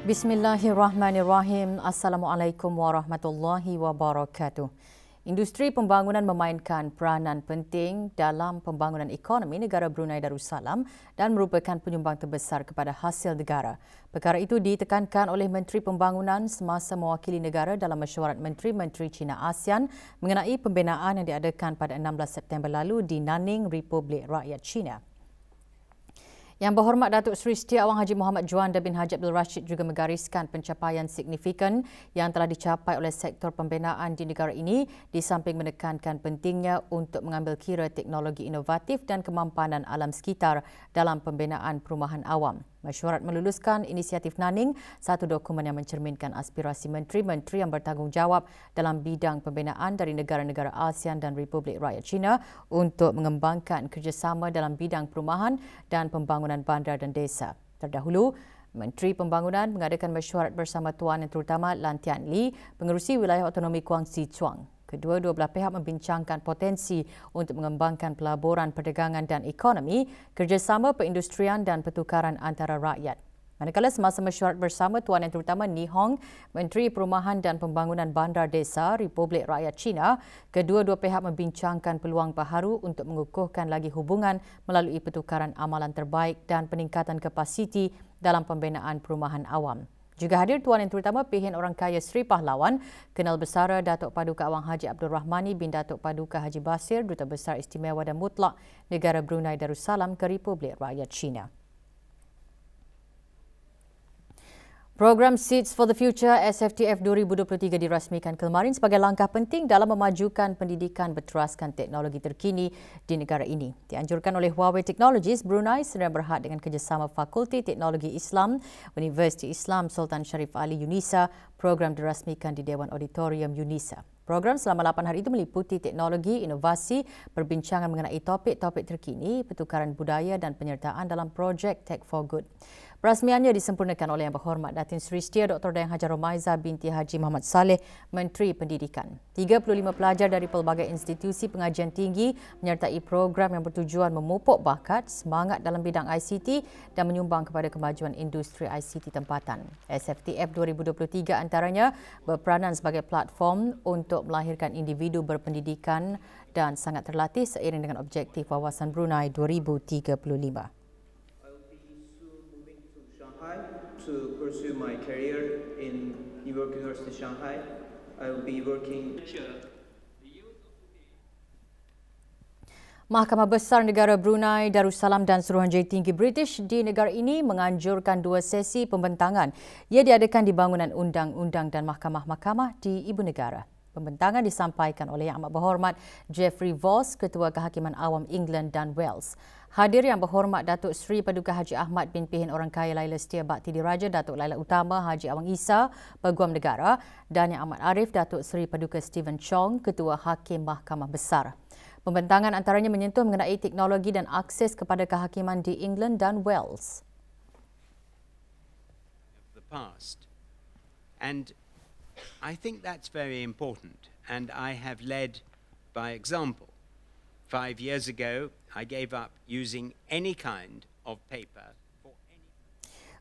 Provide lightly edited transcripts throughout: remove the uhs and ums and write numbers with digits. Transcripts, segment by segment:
Bismillahirrahmanirrahim. Assalamualaikum warahmatullahi wabarakatuh. Industri pembangunan memainkan peranan penting dalam pembangunan ekonomi negara Brunei Darussalam dan merupakan penyumbang terbesar kepada hasil negara. Perkara itu ditekankan oleh Menteri Pembangunan semasa mewakili negara dalam mesyuarat Menteri-Menteri China ASEAN mengenai pembinaan yang diadakan pada 16 September lalu di Nanning, Republik Rakyat China. Yang Berhormat Datuk Seri Setia Awang Haji Muhammad Juanda bin Haji Abdul Rashid juga menggariskan pencapaian signifikan yang telah dicapai oleh sektor pembinaan di negara ini di samping menekankan pentingnya untuk mengambil kira teknologi inovatif dan kemampanan alam sekitar dalam pembinaan perumahan awam. Mesyuarat meluluskan inisiatif Nanning, satu dokumen yang mencerminkan aspirasi menteri-menteri yang bertanggungjawab dalam bidang pembinaan dari negara-negara ASEAN dan Republik Rakyat China untuk mengembangkan kerjasama dalam bidang perumahan dan pembangunan bandar dan desa. Terdahulu, Menteri Pembangunan mengadakan mesyuarat bersama Tuan Yang Terutama Lan Tian Li, Pengerusi Wilayah Autonomi Guangxi Chuang. Kedua-dua belah pihak membincangkan potensi untuk mengembangkan pelaburan perdagangan dan ekonomi, kerjasama perindustrian dan pertukaran antara rakyat. Manakala semasa mesyuarat bersama Tuan Yang Terutama Ni Hong, Menteri Perumahan dan Pembangunan Bandar Desa Republik Rakyat China, kedua-dua pihak membincangkan peluang baharu untuk mengukuhkan lagi hubungan melalui pertukaran amalan terbaik dan peningkatan kapasiti dalam pembinaan perumahan awam. Juga hadir Tuan Yang Terutama Pihin Orang Kaya Sri Pahlawan, Kenal Besara Datuk Paduka Awang Haji Abdul Rahmani bin Datuk Paduka Haji Basir, Duta Besar Istimewa dan Mutlak Negara Brunei Darussalam ke Republik Rakyat China. Program Seeds for the Future SFTF 2023 dirasmikan kemarin sebagai langkah penting dalam memajukan pendidikan berteraskan teknologi terkini di negara ini. Dianjurkan oleh Huawei Technologies, Brunei sedang berhad dengan kerjasama Fakulti Teknologi Islam, Universiti Islam Sultan Sharif Ali UNISA. Program dirasmikan di Dewan Auditorium UNISA. Program selama 8 hari itu meliputi teknologi, inovasi, perbincangan mengenai topik-topik terkini, pertukaran budaya dan penyertaan dalam projek Tech for Good. Perasmiannya disempurnakan oleh Yang Berhormat Datin Seri Setia Dr. Dayang Hajar Romaiza binti Haji Muhammad Saleh, Menteri Pendidikan. 35 pelajar dari pelbagai institusi pengajian tinggi menyertai program yang bertujuan memupuk bakat, semangat dalam bidang ICT dan menyumbang kepada kemajuan industri ICT tempatan. SFTF 2023 antaranya berperanan sebagai platform untuk melahirkan individu berpendidikan dan sangat terlatih seiring dengan objektif Wawasan Brunei 2035. To pursue my career in New York University, Shanghai. I will be working. Mahkamah Besar Negara Brunei Darussalam dan Suruhanjaya Tinggi British di negara ini menganjurkan 2 sesi pembentangan ia diadakan di bangunan undang-undang dan mahkamah-mahkamah di ibu negara. Pembentangan disampaikan oleh Yang Amat Berhormat Jeffrey Voss, Ketua Kehakiman Awam England dan Wales. Hadir Yang Berhormat Datuk Seri Paduka Haji Ahmad bin Pihin Orang Kaya Laila Setia Bakti Diraja, Datuk Laila Utama Haji Awang Isa, Peguam Negara dan Yang Amat Arif Datuk Seri Paduka Stephen Chong, Ketua Hakim Mahkamah Besar. Pembentangan antaranya menyentuh mengenai teknologi dan akses kepada kehakiman di England dan Wales. The past. And I think that's very important, and I have led by example. 5 years ago, I gave up using any kind of paper for any.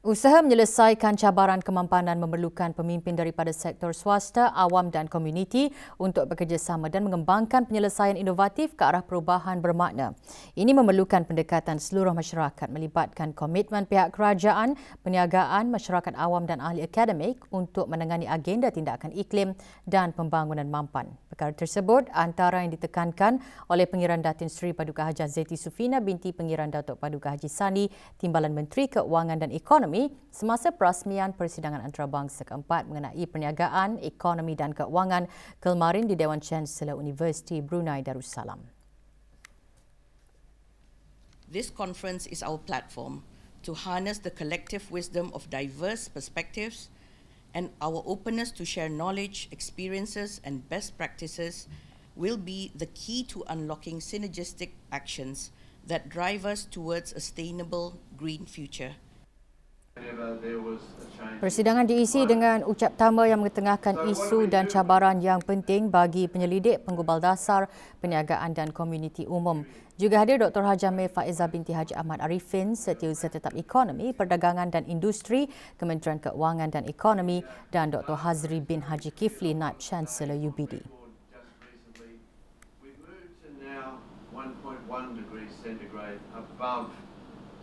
Usaha menyelesaikan cabaran kemampanan memerlukan pemimpin daripada sektor swasta, awam dan komuniti untuk bekerjasama dan mengembangkan penyelesaian inovatif ke arah perubahan bermakna. Ini memerlukan pendekatan seluruh masyarakat melibatkan komitmen pihak kerajaan, perniagaan, masyarakat awam dan ahli akademik untuk menangani agenda tindakan iklim dan pembangunan mampan. Perkara tersebut antara yang ditekankan oleh Pengiran Datin Seri Paduka Hajah Zaiti Sufina binti Pengiran Datuk Paduka Haji Sani, Timbalan Menteri Keuangan dan Ekonomi semasa perasmian persidangan antarabangsa keempat mengenai perniagaan, ekonomi dan keuangan kemarin di Dewan Chancellor Universiti Brunei Darussalam. This conference is our platform to harness the collective wisdom of diverse perspectives and our openness to share knowledge, experiences and best practices will be the key to unlocking synergistic actions that drive us towards a sustainable green future. Persidangan diisi dengan ucap tama yang mengetengahkan isu dan cabaran yang penting bagi penyelidik, penggubal dasar, perniagaan dan komuniti umum. Juga hadir Dr. Haji Amir Faizah binti Haji Ahmad Arifin, Setiausaha Tetap Ekonomi, Perdagangan dan Industri, Kementerian Keuangan dan Ekonomi dan Dr. Hazri bin Haji Kifli, Naib Chancellor UBD. 1.1 degrees centigrade above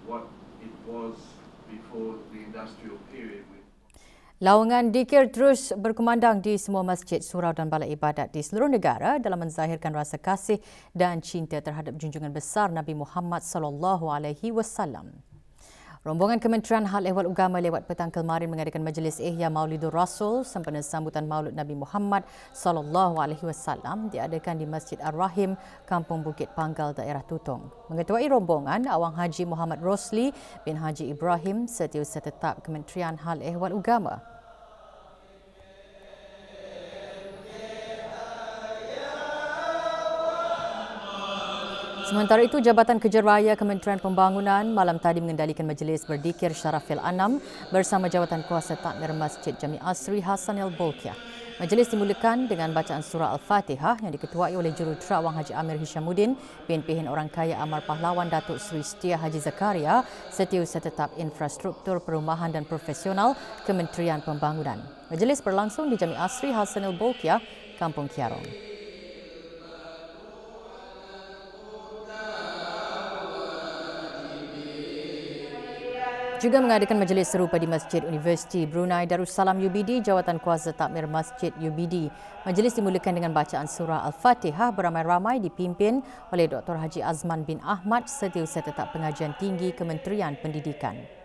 what it was before the industrial period. Lawangan dikir terus berkumandang di semua masjid, surau dan balai ibadat di seluruh negara dalam menzahirkan rasa kasih dan cinta terhadap junjungan besar Nabi Muhammad SAW. Rombongan Kementerian Hal Ehwal Agama lewat petang kemarin mengadakan majlis Ihya Maulidur Rasul sempena sambutan Maulud Nabi Muhammad SAW diadakan di Masjid Ar-Rahim, Kampung Bukit Panggal, daerah Tutong. Mengetuai rombongan Awang Haji Muhammad Rosli bin Haji Ibrahim, Setiausaha Tetap Kementerian Hal Ehwal Agama. Sementara itu, Jabatan Kerja Raya Kementerian Pembangunan malam tadi mengendalikan majlis berdikir Syarafil Anam bersama Jawatan Kuasa Takmir Masjid Jami'ah Sri Hasanil Bolkiah. Majlis dimulakan dengan bacaan surah Al-Fatihah yang diketuai oleh Jurutera Awang Haji Amir Hishamuddin bin Pihin Orang Kaya Amar Pahlawan Datuk Seri Setia Haji Zakaria, Setiausaha Tetap Infrastruktur Perumahan dan Profesional Kementerian Pembangunan. Majlis berlangsung di Jami'ah Sri Hasanil Bolkiah, Kampung Kiarong. Juga mengadakan majlis serupa di Masjid Universiti Brunei Darussalam UBD, Jawatan Kuasa Takmir Masjid UBD. Majlis dimulakan dengan bacaan surah Al-Fatihah beramai-ramai dipimpin oleh Dr. Haji Azman bin Ahmad, Setiausaha Tetap Pengajian Tinggi Kementerian Pendidikan.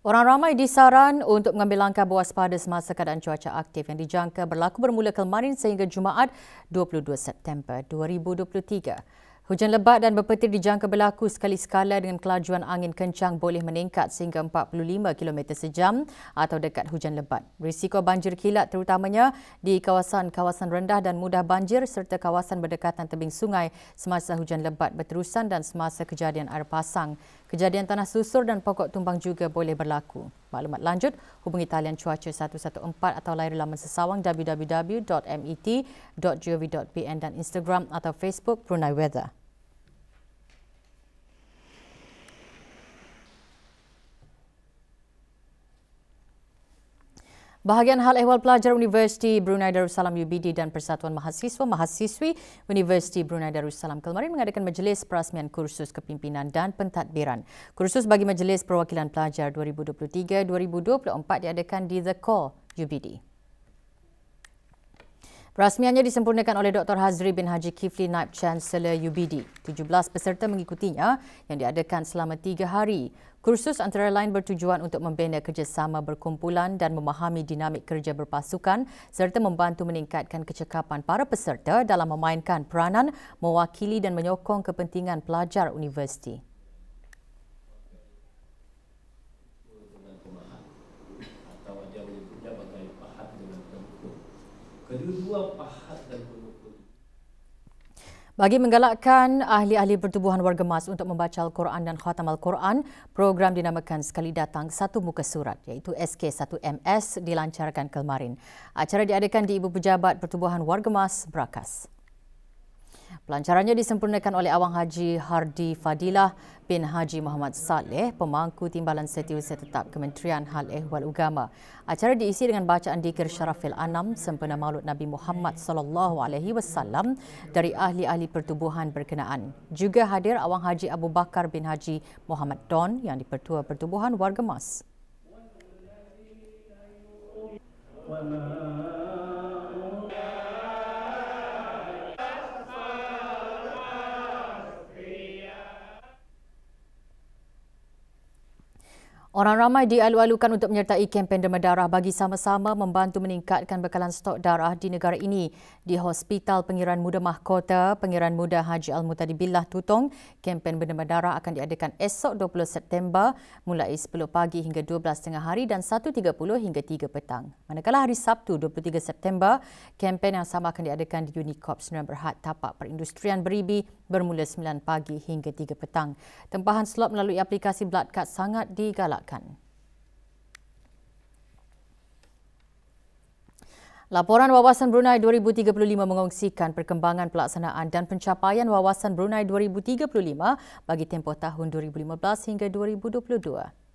Orang ramai disaran untuk mengambil langkah berwaspada semasa keadaan cuaca aktif yang dijangka berlaku bermula kemarin sehingga Jumaat 22 September 2023. Hujan lebat dan berpetir dijangka berlaku sekali-sekala dengan kelajuan angin kencang boleh meningkat sehingga 45 km sejam atau dekat hujan lebat. Risiko banjir kilat terutamanya di kawasan-kawasan rendah dan mudah banjir serta kawasan berdekatan tebing sungai semasa hujan lebat berterusan dan semasa kejadian air pasang. Kejadian tanah susur dan pokok tumbang juga boleh berlaku. Maklumat lanjut, hubungi talian cuaca 114 atau layari laman sesawang www.met.gov.pn dan Instagram atau Facebook Brunei Weather. Bahagian Hal Ehwal Pelajar Universiti Brunei Darussalam UBD dan Persatuan Mahasiswa-Mahasiswi Universiti Brunei Darussalam kemarin mengadakan majlis perasmian kursus kepimpinan dan pentadbiran. Kursus bagi Majlis Perwakilan Pelajar 2023-2024 diadakan di The Core UBD. Perasmiannya disempurnakan oleh Dr. Hazri bin Haji Kifli, Naib Chancellor UBD. 17 peserta mengikutinya yang diadakan selama 3 hari. Kursus antara lain bertujuan untuk membina kerjasama berkumpulan dan memahami dinamik kerja berpasukan serta membantu meningkatkan kecekapan para peserta dalam memainkan peranan, mewakili dan menyokong kepentingan pelajar universiti. Kedua-dua pahat dan pengukur. Bagi menggalakkan ahli-ahli pertubuhan warga emas untuk membaca Al-Quran dan khatam Al-Quran, program dinamakan Sekali Datang Satu Muka Surat iaitu SK1MS dilancarkan kemarin. Acara diadakan di Ibu Pejabat Pertubuhan Warga Emas, Brakas. Pelancarannya disempurnakan oleh Awang Haji Hardi Fadilah bin Haji Muhammad Saleh, pemangku Timbalan Setiausaha Tetap Kementerian Hal Ehwal Agama. Acara diisi dengan bacaan dikir Syarafil Anam sempena Maulud Nabi Muhammad SAW dari ahli-ahli pertubuhan berkenaan. Juga hadir Awang Haji Abu Bakar bin Haji Muhammad Don yang di-Pertua Pertubuhan Warga Emas. Orang ramai dialu-alukan untuk menyertai kempen derma darah bagi sama-sama membantu meningkatkan bekalan stok darah di negara ini. Di Hospital Pengiran Muda Mahkota, Pengiran Muda Haji Al-Mutadi Billah Tutong, kempen derma darah akan diadakan esok 20 September mulai 10 pagi hingga 12 tengah hari dan 1.30 hingga 3 petang. Manakala hari Sabtu 23 September, kempen yang sama akan diadakan di Unicorp Sdn Bhd Tapak Perindustrian Beribi bermula 9 pagi hingga 3 petang. Tempahan slot melalui aplikasi Bloodcard sangat digalakkan. Laporan Wawasan Brunei 2035 mengongsikan perkembangan pelaksanaan dan pencapaian Wawasan Brunei 2035 bagi tempoh tahun 2015 hingga 2022.